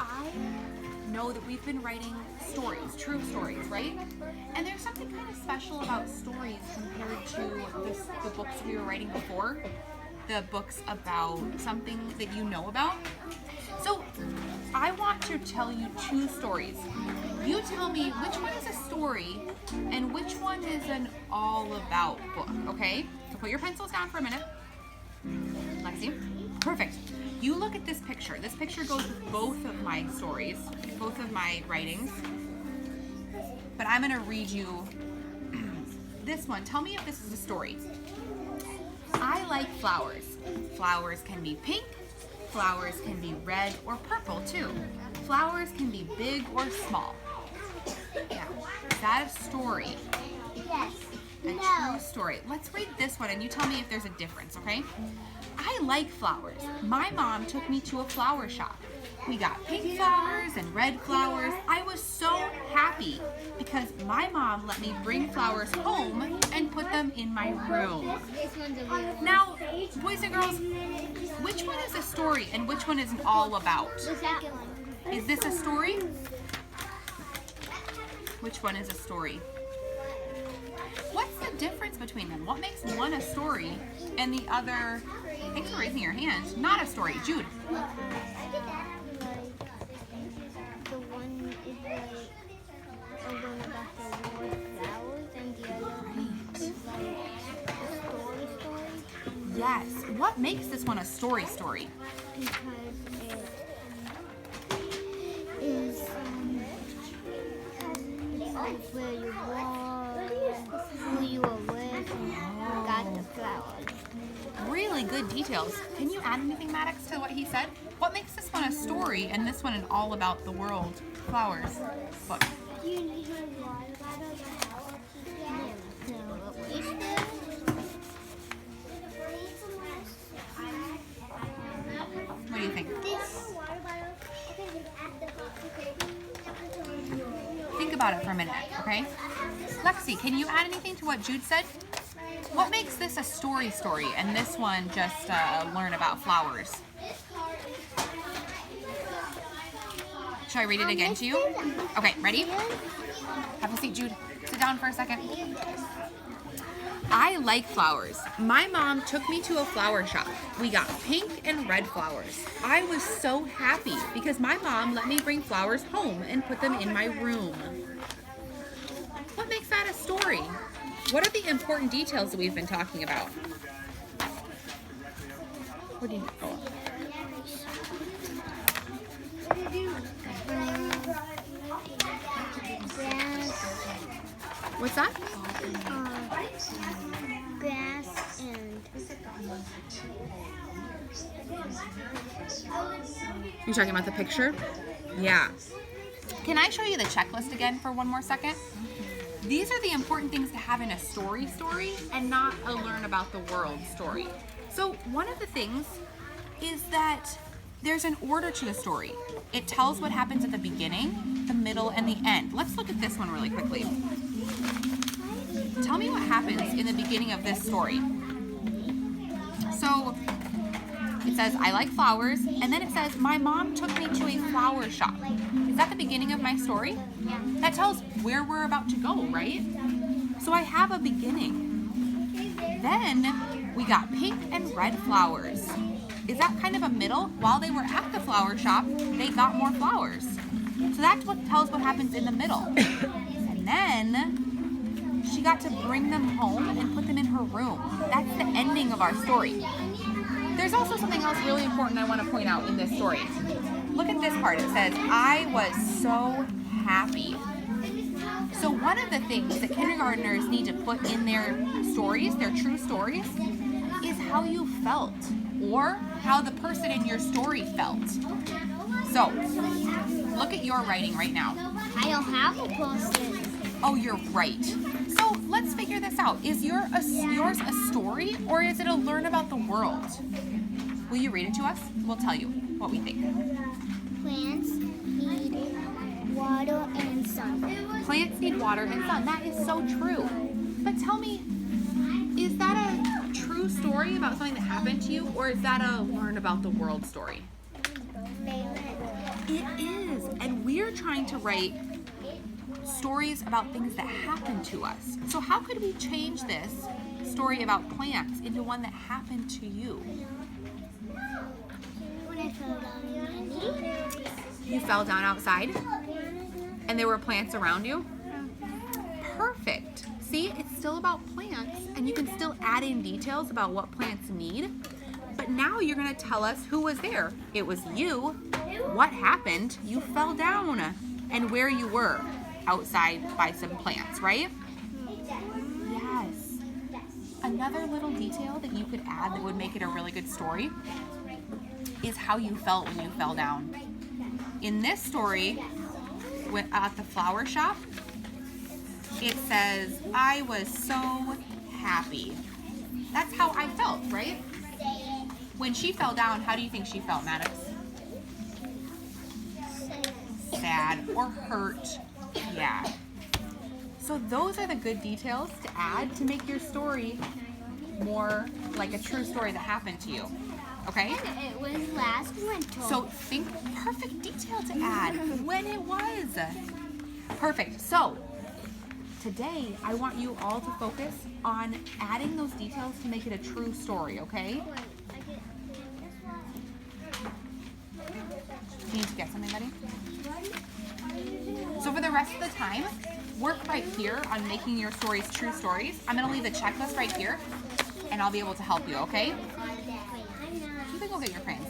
I know that we've been writing stories, true stories, right? And there's something kind of special about stories compared to the books we were writing before, the books about something that you know about. So I want to tell you two stories. You tell me which one is a story and which one is an all about book, okay? So put your pencils down for a minute. Lexi. Perfect. You look at this picture. This picture goes with both of my stories, both of my writings. But I'm going to read you this one. Tell me if this is a story. I like flowers. Flowers can be pink. Flowers can be red or purple too. Flowers can be big or small. Now, is that a story? Yes. A true story. Let's read this one and you tell me if there's a difference, okay? I like flowers. My mom took me to a flower shop. We got pink flowers and red flowers. I was so happy because my mom let me bring flowers home and put them in my room. Now, boys and girls, which one is a story and which one is an all about? The second one. Is this a story? Which one is a story? What's the difference between them? What makes one a story and the other, thanks for raising your hand, not a story? Jude. The one is like a one about the war flowers and the other one is like a story. Yes. What makes this one a story? Because it is like where you were, who you were with, and who got the flowers. Really good details. Can you add anything, Maddox, to what he said? What makes this one a story and this one an all about the world flowers book? Do you need my water bottle to help? What do you think? Think about it for a minute, okay? Lexi, can you add anything to what Jude said? What makes this a story and this one just learn about flowers? Should I read it again to you? Okay, ready? Have a seat, Jude. Sit down for a second. I like flowers. My mom took me to a flower shop. We got pink and red flowers. I was so happy because my mom let me bring flowers home and put them in my room. What makes that a story? What are the important details that we've been talking about? What do you know? What's that? Grass and You're talking about the picture? Yeah. Can I show you the checklist again for one more second? These are the important things to have in a story and not a learn about the world story. So one of the things is that there's an order to the story. It tells what happens at the beginning, the middle, and the end. Let's look at this one really quickly. Tell me what happens in the beginning of this story. So it says, I like flowers, and then it says, my mom took me to a flower shop. Is that the beginning of my story? yeah. That tells where we're about to go, right? So I have a beginning. Then we got pink and red flowers. Is that kind of a middle? While they were at the flower shop, they got more flowers. So that's what tells what happens in the middle. And then she got to bring them home and put them in her room. That's the ending of our story. There's also something else really important I want to point out in this story. Look at this part. It says, I was so happy. So one of the things that kindergartners need to put in their stories, their true stories, is how you felt or how the person in your story felt. So look at your writing right now. I don't have a post-it. Oh, you're right. So let's figure this out. Is yours a story or is it a learn about the world? Will you read it to us? We'll tell you what we think. Plants need water and sun. Plants need water and sun. That is so true. But tell me, is that a true story about something that happened to you or is that a learn about the world story? It is. And we're trying to write stories about things that happen to us. So how could we change this story about plants into one that happened to you? When I fell down, You fell down outside and there were plants around you? Perfect. See, it's still about plants and you can still add in details about what plants need. But now you're going to tell us who was there. It was you. What happened? You fell down. And where you were outside by some plants, right? Yes. Another little detail that you could add that would make it a really good story is how you felt when you fell down. In this story, at the flower shop, it says, I was so happy. That's how I felt, right? When she fell down, how do you think she felt, Maddox? Sad or hurt. Yeah. So those are the good details to add to make your story more like a true story that happened to you. Okay? it was last winter. So think perfect detail to add when it was. Perfect. So today I want you all to focus on adding those details to make it a true story, okay? Do you need to get something, buddy? So for the rest of the time, work right here on making your stories true stories. I'm going to leave the checklist right here, and I'll be able to help you, okay? You can go get your crayons.